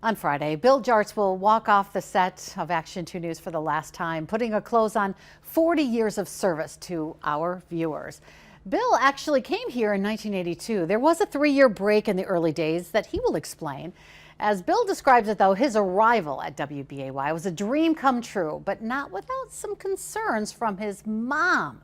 On Friday, Bill Jartz will walk off the set of Action 2 News for the last time, putting a close on 40 years of service to our viewers. Bill actually came here in 1982. There was a 3-year break in the early days that he will explain. As Bill describes it, though, his arrival at WBAY was a dream come true, but not without some concerns from his mom.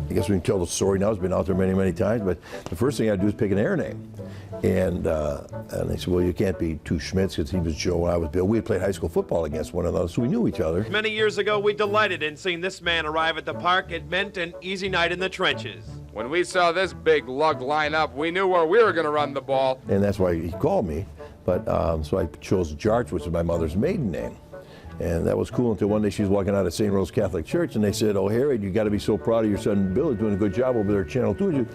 I guess we can tell the story now. It's been out there many, many times, but the first thing I do is pick an air name. And they said, well, you can't be two Schmitz because he was Joe and I was Bill. We had played high school football against one another, so we knew each other. Many years ago, we delighted in seeing this man arrive at the park. It meant an easy night in the trenches. When we saw this big lug line up, we knew where we were going to run the ball. And that's why he called me. But so I chose Jartz, which is my mother's maiden name. And that was cool until one day she was walking out of St. Rose Catholic Church and they said, oh, Harry, you got to be so proud of your son Bill. He's doing a good job over there at Channel 2.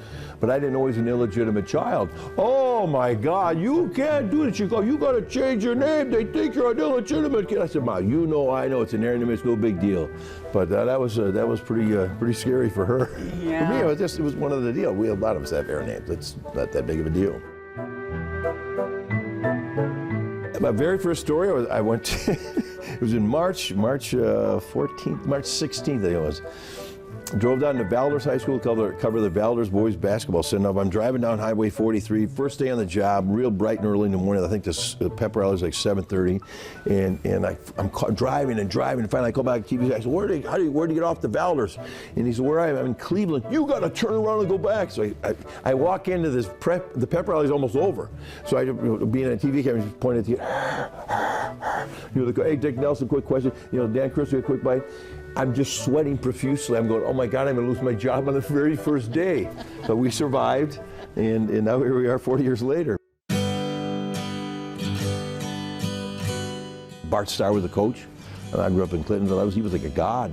But I didn't know he's an illegitimate child. Oh, my God, you can't do this. You got to change your name. They think you're an illegitimate kid. I said, Mom, you know, I know it's an air name. It's no big deal. But that was pretty scary for her. Yeah. For me, it was one of the deal. A lot of us have air names. It's not that big of a deal. My very first story, I went to, it was in March 16th, I think it was. Drove down to Valders High School to cover the Valders boys basketball send-off. I'm driving down Highway 43, first day on the job, real bright and early in the morning. I think the pep rally is like 7:30, and I'm driving, and finally I call back to TV. I said, where'd you get off the Valders? And he said, where am I? I'm in Cleveland. You got to turn around and go back. So I walk into this the pep rally is almost over. So I, being on a TV camera, just pointed at hey, Dick Nelson, quick question. Dan Christie, a quick bite. I'm just sweating profusely. I'm going, oh my God, I'm going to lose my job on the very first day. But we survived, and now here we are 40 years later. Bart Starr was the coach, and I grew up in Clintonville. He was like a god,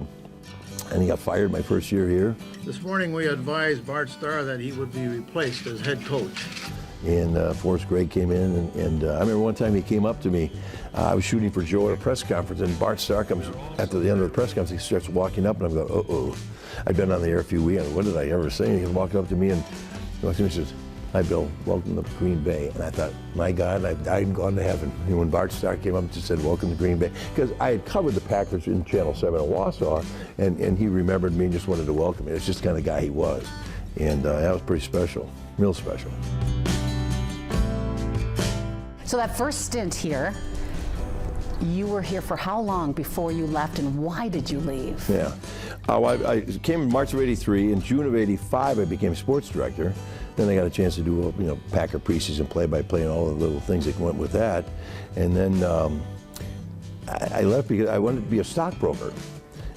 and he got fired my first year here. This morning we advised Bart Starr that he would be replaced as head coach. And Forrest Gregg came in, and I remember one time he came up to me. I was shooting for Joe at a press conference, and Bart Starr comes after the end of the press conference. He starts walking up, and I'm going, uh-oh. I'd been on the air a few weeks. What did I ever say? And he was walking up to me, and he walks to me and says, hi, Bill. Welcome to Green Bay. And I thought, my God, I've died and gone to heaven. And when Bart Starr came up and just said, welcome to Green Bay, because I had covered the Packers in Channel 7 in Wausau, and he remembered me and just wanted to welcome me. It's just the kind of guy he was. And that was pretty special, real special. So that first stint here, you were here for how long before you left, and why did you leave? Yeah, I came in March of '83. In June of '85, I became sports director. Then I got a chance to do Packer preseason play-by-play and all the little things that went with that. And then I left because I wanted to be a stockbroker.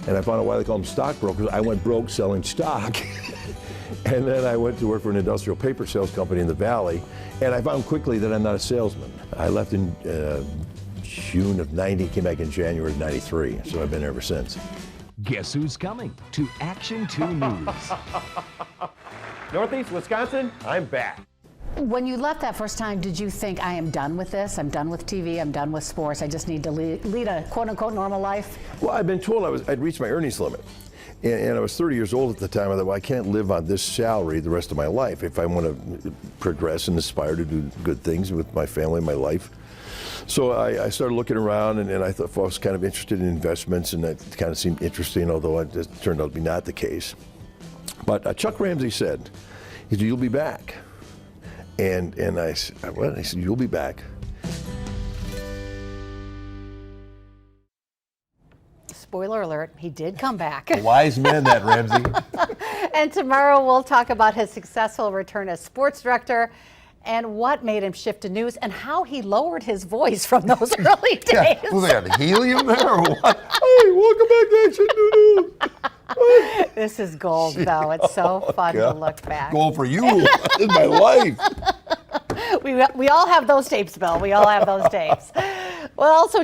And I found out why they call them stockbrokers. I went broke selling stock. And then I went to work for an industrial paper sales company in the Valley, and I found quickly that I'm not a salesman. I left in June of '90, came back in January of '93, so I've been there ever since. Guess who's coming to Action 2 News? Northeast Wisconsin, I'm back. When you left that first time, did you think, I am done with this? I'm done with TV, I'm done with sports, I just need to lead a quote-unquote normal life? Well, I've been told I'd reached my earnings limit. And I was 30 years old at the time. I thought, well, I can't live on this salary the rest of my life if I want to progress and aspire to do good things with my family and my life. So I started looking around, and I thought I was kind of interested in investments, and that kind of seemed interesting, although it turned out to be not the case. But Chuck Ramsey said, he said, you'll be back. And I said, what? I said, you'll be back. Spoiler alert, he did come back. Wise man, that Ramsey. And tomorrow we'll talk about his successful return as sports director and what made him shift to news and how he lowered his voice from those early days. Yeah, was they on helium there or what? Hey, welcome back to Action 2 News. This is gold, though. It's so fun to look back. Gold for you in my life. We all have those tapes, Bill. We all have those tapes. Well, also